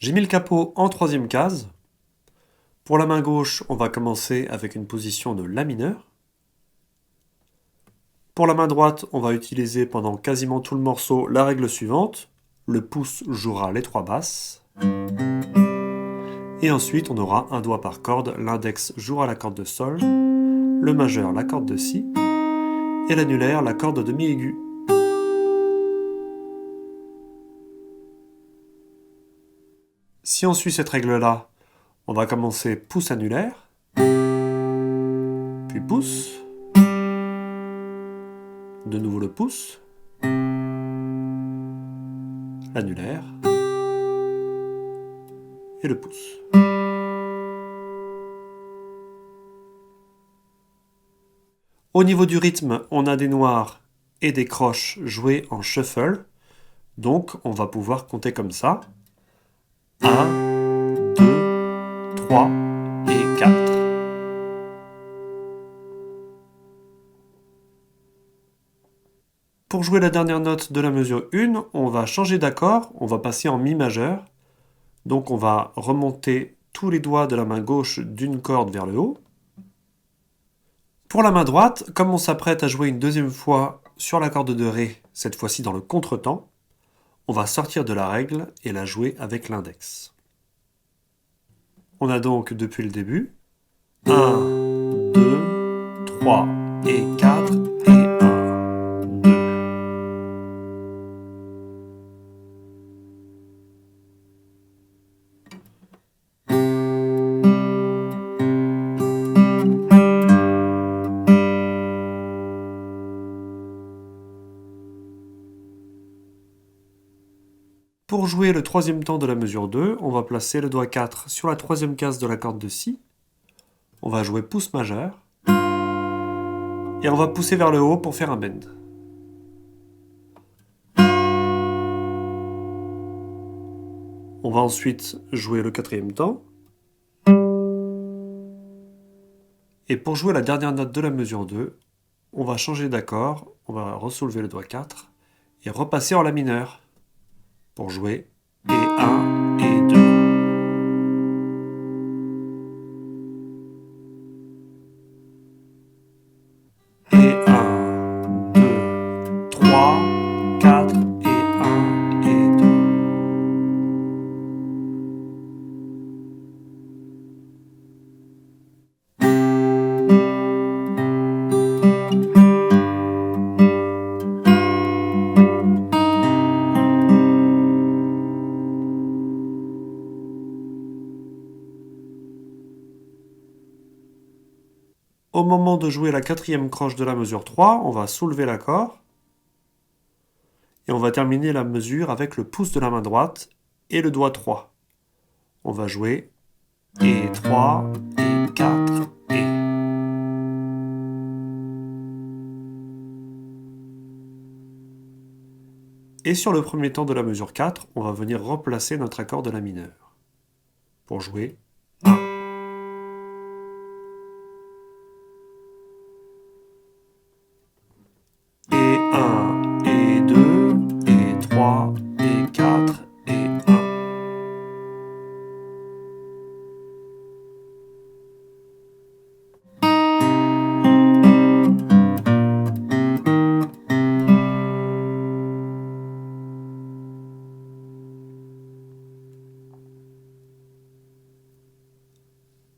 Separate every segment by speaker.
Speaker 1: J'ai mis le capot en troisième case. Pour la main gauche, on va commencer avec une position de La mineur. Pour la main droite, on va utiliser pendant quasiment tout le morceau la règle suivante. Le pouce jouera les trois basses. Et ensuite, on aura un doigt par corde. L'index jouera la corde de Sol, le majeur la corde de Si, et l'annulaire la corde de Mi aigu. Si on suit cette règle-là, on va commencer pouce annulaire, puis pouce, de nouveau le pouce, l'annulaire, et le pouce. Au niveau du rythme, on a des noirs et des croches joués en shuffle, donc on va pouvoir compter comme ça. 1, 2, 3 et 4. Pour jouer la dernière note de la mesure 1, on va changer d'accord, on va passer en Mi majeur. Donc on va remonter tous les doigts de la main gauche d'une corde vers le haut. Pour la main droite, comme on s'apprête à jouer une deuxième fois sur la corde de Ré, cette fois-ci dans le contretemps, on va sortir de la règle et la jouer avec l'index. On a donc depuis le début 1, 2, 3 et 4 et 1, 2. Pour jouer le troisième temps de la mesure 2, on va placer le doigt 4 sur la troisième case de la corde de Si. On va jouer pouce majeur. Et on va pousser vers le haut pour faire un bend. On va ensuite jouer le quatrième temps. Et pour jouer la dernière note de la mesure 2, on va changer d'accord, on va ressoulever le doigt 4 et repasser en La mineur pour jouer et 1 et 2. Et 1, 2, 3, 4 et 1 et 2. Au moment de jouer la quatrième croche de la mesure 3, on va soulever l'accord et on va terminer la mesure avec le pouce de la main droite et le doigt 3. On va jouer et 3 et 4 et. Et sur le premier temps de la mesure 4, on va venir replacer notre accord de La mineur pour jouer 1. Et 1, et 2, et 3, et 4, et 1.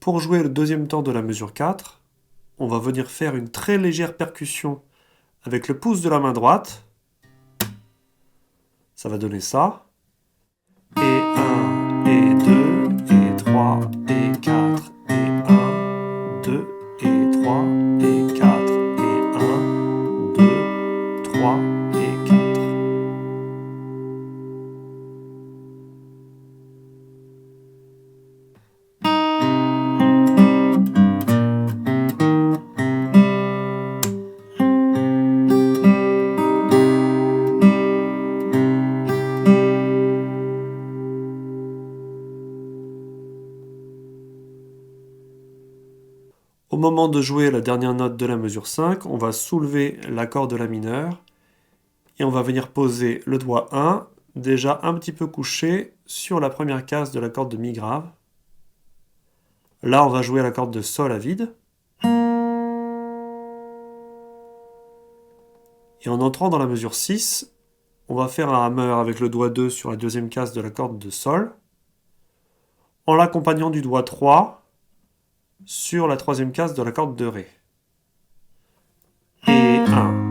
Speaker 1: Pour jouer le deuxième temps de la mesure 4, on va venir faire une très légère percussion avec le pouce de la main droite. Ça va donner ça. Et 1, et 2, et 3, et 4, et 1, 2, et 3, et 4, et 1, 2, 3, et 4. Au moment de jouer la dernière note de la mesure 5, on va soulever l'accord de La mineur et on va venir poser le doigt 1, déjà un petit peu couché sur la première case de la corde de Mi grave. Là, on va jouer à la corde de Sol à vide. Et en entrant dans la mesure 6, on va faire un hammer avec le doigt 2 sur la deuxième case de la corde de Sol, en l'accompagnant du doigt 3 sur la troisième case de la corde de Ré. Et 1.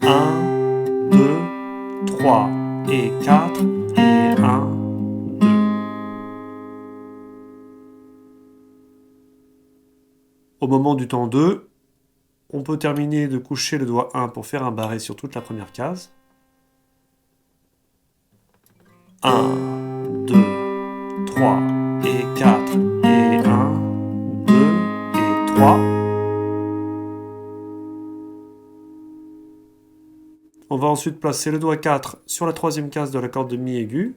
Speaker 1: 1, 2, 3 et 4 et 1, 2. Au moment du temps 2, on peut terminer de coucher le doigt 1 pour faire un barré sur toute la première case. 1, 2, 3 et 4 et 1, 2 et 3. On va ensuite placer le doigt 4 sur la troisième case de la corde de Mi aigu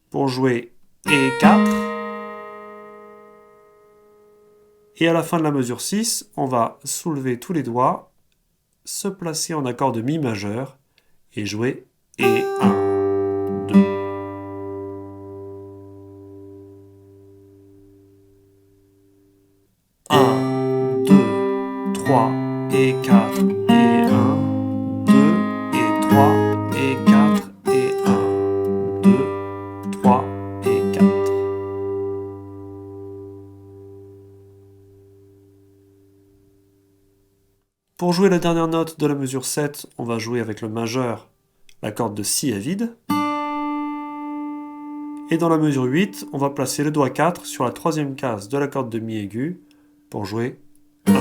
Speaker 1: pour jouer et 4. Et à la fin de la mesure 6, on va soulever tous les doigts, se placer en accord de Mi majeur et jouer et 1, 2. Un, 2, 3 et 4 et 1, 2 et 3 et 4 et 1, 2, 3 et 4. Pour jouer la dernière note de la mesure 7, on va jouer avec le majeur la corde de Si à vide. Et dans la mesure 8, on va placer le doigt 4 sur la troisième case de la corde de Mi aigu pour jouer 1.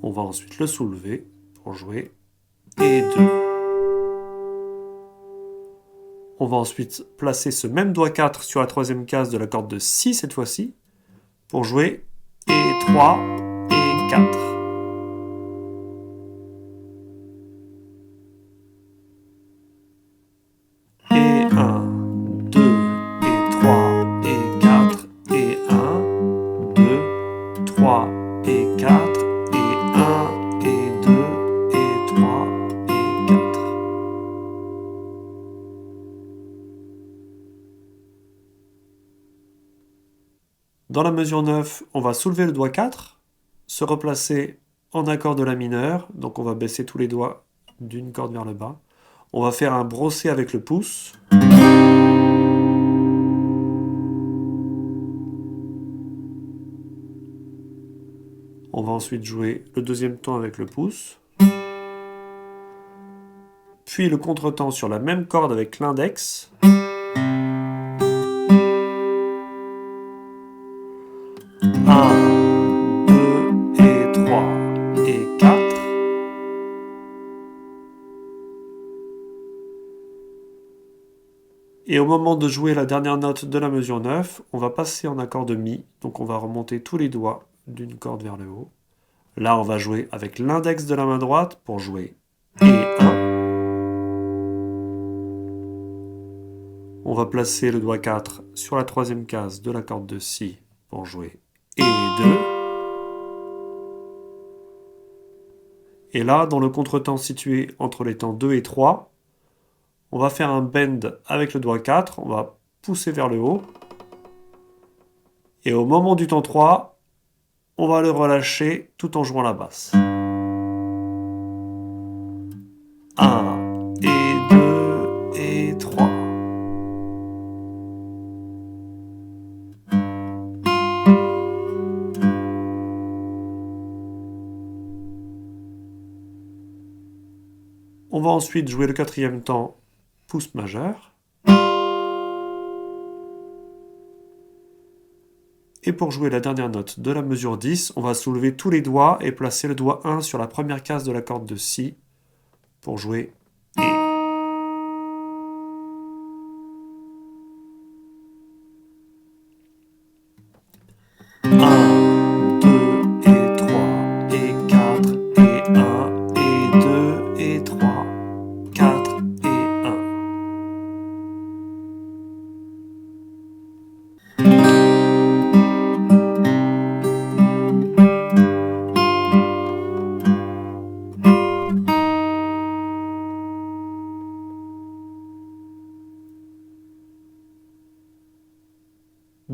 Speaker 1: On va ensuite le soulever pour jouer et 2. On va ensuite placer ce même doigt 4 sur la troisième case de la corde de Si cette fois-ci pour jouer et 3 et 4. Et 1, 2 et 3 et 4 et 1, 2, 3 et 4 et 1 et 2 et 3 et 4. Dans la mesure 9, on va soulever le doigt 4, se replacer en accord de La mineur, donc on va baisser tous les doigts d'une corde vers le bas. On va faire un brossé avec le pouce. On va ensuite jouer le deuxième temps avec le pouce. Puis le contretemps sur la même corde avec l'index. Et au moment de jouer la dernière note de la mesure 9, on va passer en accord de Mi, donc on va remonter tous les doigts d'une corde vers le haut. Là, on va jouer avec l'index de la main droite pour jouer et 1. On va placer le doigt 4 sur la troisième case de la corde de Si pour jouer et 2. Et là, dans le contretemps situé entre les temps 2 et 3, on va faire un bend avec le doigt 4, on va pousser vers le haut. Et au moment du temps 3, on va le relâcher tout en jouant la basse. 1 et 2 et 3. On va ensuite jouer le quatrième temps pouce majeur. Et pour jouer la dernière note de la mesure 10, on va soulever tous les doigts et placer le doigt 1 sur la première case de la corde de Si pour jouer et.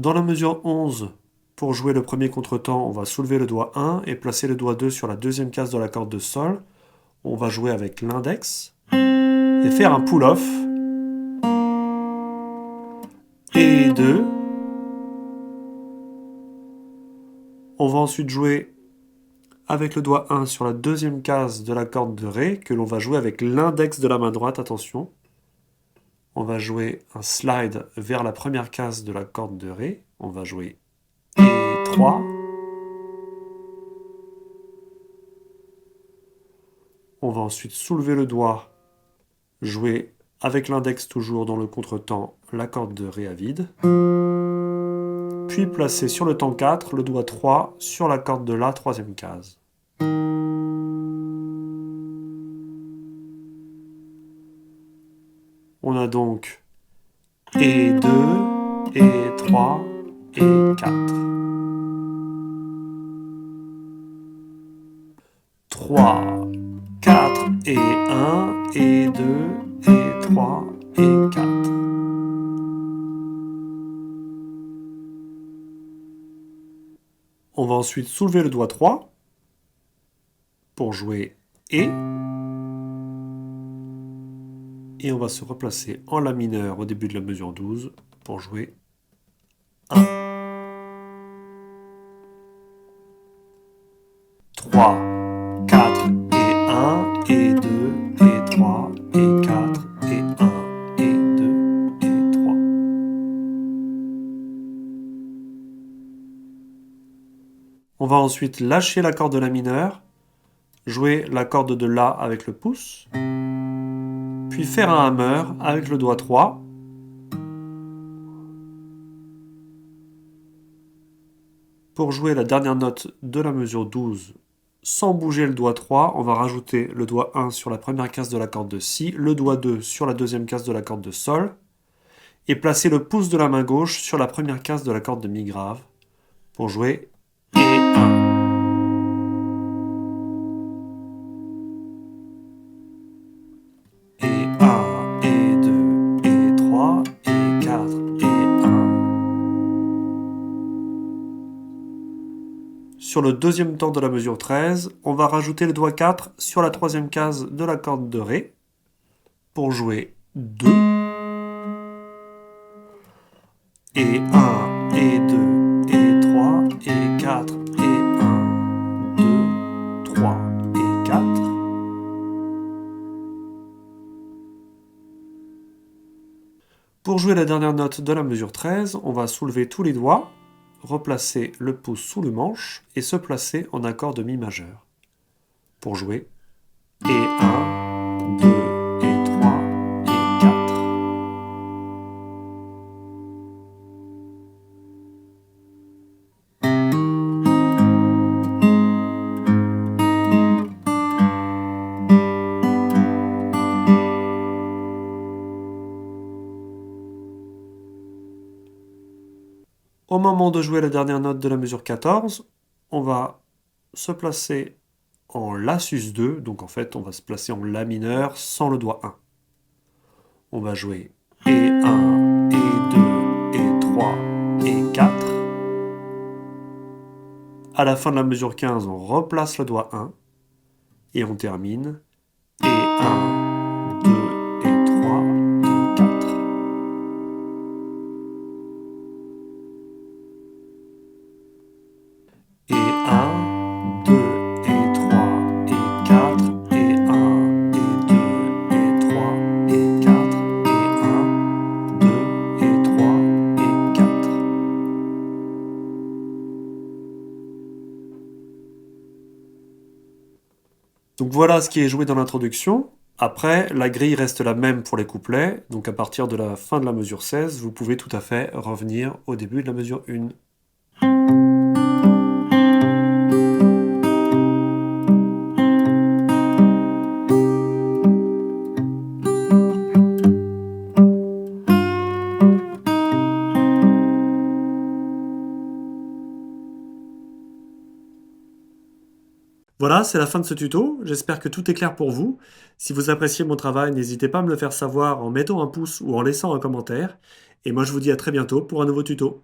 Speaker 1: Dans la mesure 11, pour jouer le premier contretemps, on va soulever le doigt 1 et placer le doigt 2 sur la deuxième case de la corde de sol. On va jouer avec l'index et faire un pull-off. Et 2. On va ensuite jouer avec le doigt 1 sur la deuxième case de la corde de Ré, que l'on va jouer avec l'index de la main droite, attention. On va jouer un slide vers la première case de la corde de Ré. On va jouer et 3. On va ensuite soulever le doigt, jouer avec l'index toujours dans le contretemps la corde de Ré à vide. Puis placer sur le temps 4 le doigt 3 sur la corde de La, troisième case. On a donc et 2, et 3, et 4. 3, 4, et 1, et 2, et 3, et 4. On va ensuite soulever le doigt 3 pour jouer et on va se replacer en La mineur au début de la mesure 12 pour jouer 1. 3, 4 et 1 et 2 et 3 et 4 et 1 et 2 et 3. On va ensuite lâcher la corde de La mineur, jouer la corde de La avec le pouce, puis faire un hammer avec le doigt 3. Pour jouer la dernière note de la mesure 12, sans bouger le doigt 3, on va rajouter le doigt 1 sur la première case de la corde de Si, le doigt 2 sur la deuxième case de la corde de Sol, et placer le pouce de la main gauche sur la première case de la corde de Mi grave, pour jouer et 1. Sur le deuxième temps de la mesure 13, on va rajouter le doigt 4 sur la troisième case de la corde de Ré pour jouer 2. Et 1, et 2, et 3, et 4, et 1, 2, 3, et 4. Pour jouer la dernière note de la mesure 13, on va soulever tous les doigts, replacer le pouce sous le manche et se placer en accord de Mi majeur. Pour jouer et 1, 2, et 3, et 4. Au moment de jouer la dernière note de la mesure 14, on va se placer en La sus2, donc en fait on va se placer en La mineur sans le doigt 1. On va jouer et 1, et 2, et 3, et 4. À la fin de la mesure 15, on replace le doigt 1, et on termine et 1, 2, et 3, et 4. Et 1, 2, et 3, et 4, et 1, et 2, et 3, et 4, et 1, 2, et 3, et 4. Donc voilà ce qui est joué dans l'introduction. Après, la grille reste la même pour les couplets, donc à partir de la fin de la mesure 16, vous pouvez tout à fait revenir au début de la mesure 1. Voilà, c'est la fin de ce tuto. J'espère que tout est clair pour vous. Si vous appréciez mon travail, n'hésitez pas à me le faire savoir en mettant un pouce ou en laissant un commentaire. Et moi, je vous dis à très bientôt pour un nouveau tuto.